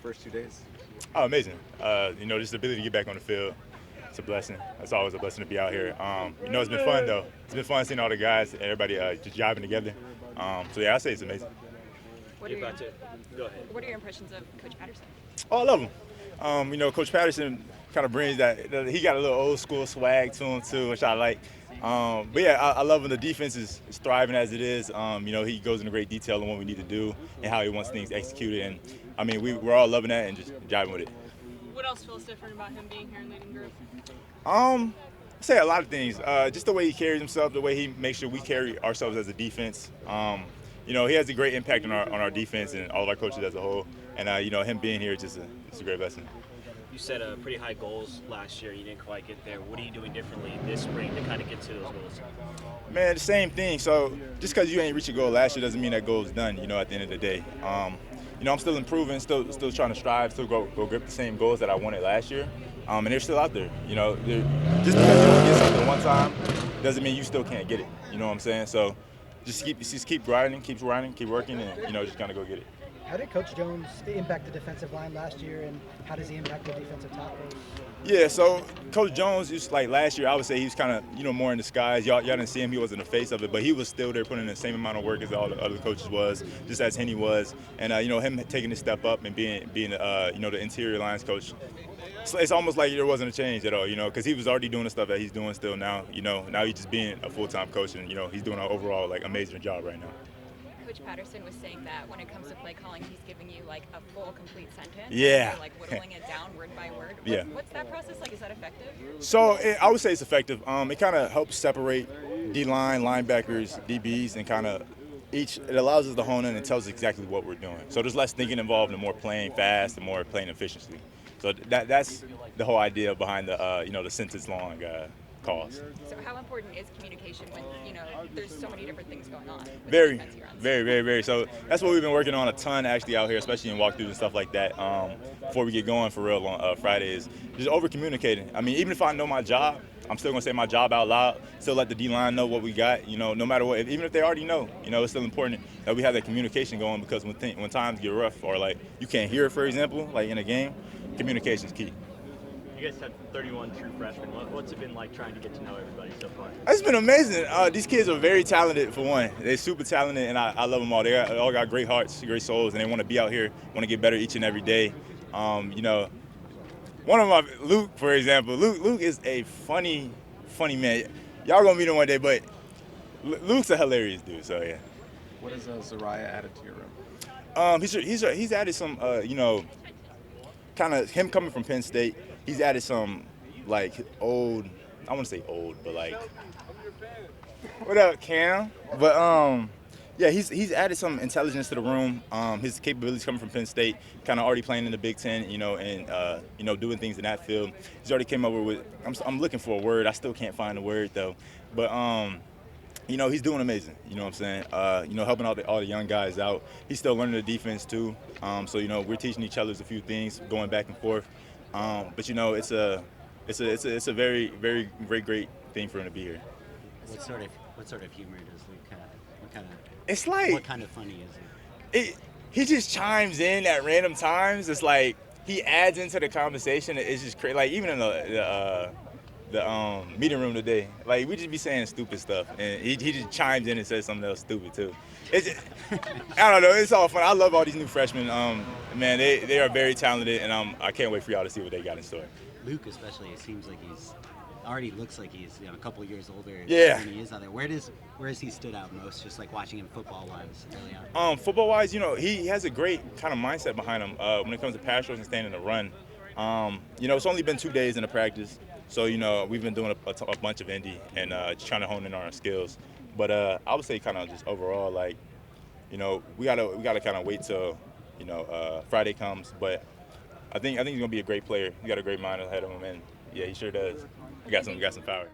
first 2 days? Oh, amazing. Just the ability to get back on the field, it's a blessing. It's always a blessing to be out here. It's been fun, though. It's been fun seeing all the guys, everybody just jiving together. I say it's amazing. What are, your, what are your impressions of Coach Patterson? Oh, I love him. Coach Patterson kind of brings that. He got a little old school swag to him too, which I like. I love him. The defense is thriving as it is. He goes into great detail on what we need to do and how he wants things executed. And we're all loving that and just jiving with it. What else feels different about him being here and leading group? I say a lot of things. Just the way he carries himself, the way he makes sure we carry ourselves as a defense. He has a great impact on our defense and all of our coaches as a whole. And him being here is just a great blessing. You set pretty high goals last year. You didn't quite get there. What are you doing differently this spring to kind of get to those goals? Man, the same thing. So just because you ain't reached a goal last year doesn't mean that goal is done, at the end of the day. I'm still improving, still trying to strive, still go grip the same goals that I wanted last year. And they're still out there. Just because you don't get something one time doesn't mean you still can't get it. You know what I'm saying? So just keep grinding, keep working, and, just kind of go get it. How did Coach Jones impact the defensive line last year, and how does he impact the defensive tackles? Yeah, so Coach Jones, just like last year, I would say he was kind of, more in disguise. Y'all didn't see him; he wasn't the face of it, but he was still there, putting in the same amount of work as all the other coaches was, just as Henny was. And him taking a step up and being the interior lines coach. It's almost like there wasn't a change at all, because he was already doing the stuff that he's doing still now. Now he's just being a full-time coach, and he's doing an overall amazing job right now. Coach Patterson was saying that when it comes to play calling, he's giving you a full, complete sentence. Yeah. You're whittling it down word by word. Yeah. What's that process like? Is that effective? So I would say it's effective. It kind of helps separate D-line, linebackers, DBs, and kind of it allows us to hone in and tells us exactly what we're doing. So there's less thinking involved and more playing fast and more playing efficiently. So that's the whole idea behind the sentence long calls. So how important is communication when there's so many different things going on? Very, very, very. So that's what we've been working on a ton actually out here, especially in walkthroughs and stuff like that. Before we get going for real on Friday is just over communicating. Even if I know my job, I'm still gonna say my job out loud. Still let the D-line know what we got. No matter what, even if they already know, it's still important that we have that communication going, because when times get rough or you can't hear it, for example, in a game, communication is key. You guys had 31 true freshmen. What's it been like trying to get to know everybody so far? It's been amazing. These kids are very talented, for one. They're super talented, and I love them all. They all got great hearts, great souls, and they want to be out here, want to get better each and every day. One of my, Luke, for example, Luke is a funny man. Y'all gonna meet him one day, but Luke's a hilarious dude, so yeah. What has Zariah added to your room? He's added some, kind of him coming from Penn State. He's added some old. I want to say old, but what up, Cam? But yeah, he's added some intelligence to the room. His capabilities coming from Penn State, kind of already playing in the Big Ten, and doing things in that field. He's already came over with. I'm looking for a word. I still can't find the word though. But he's doing amazing. You know what I'm saying? Helping all the young guys out. He's still learning the defense too. So we're teaching each other a few things, going back and forth. But it's a very, very great thing for him to be here. What sort of humor does Luke have? What kind of funny is it? He just chimes in at random times. It's he adds into the conversation. It's just crazy. Even in the meeting room today, we just be saying stupid stuff, and he just chimes in and says something else stupid too. I don't know. It's all fun. I love all these new freshmen. Man, they are very talented, and I can't wait for y'all to see what they got in store. Luke, especially, it seems like he's already looks like he's a couple of years older than he is out there. Where has he stood out most? Just watching him football-wise early on. Football-wise, he has a great kind of mindset behind him when it comes to pass rush and staying in the run. It's only been 2 days in the practice, so we've been doing a bunch of indie and just trying to hone in on our skills. But I would say kind of just overall, we gotta kind of wait till Friday comes. But I think he's gonna be a great player. He got a great mind ahead of him, and yeah, he sure does. He got some power.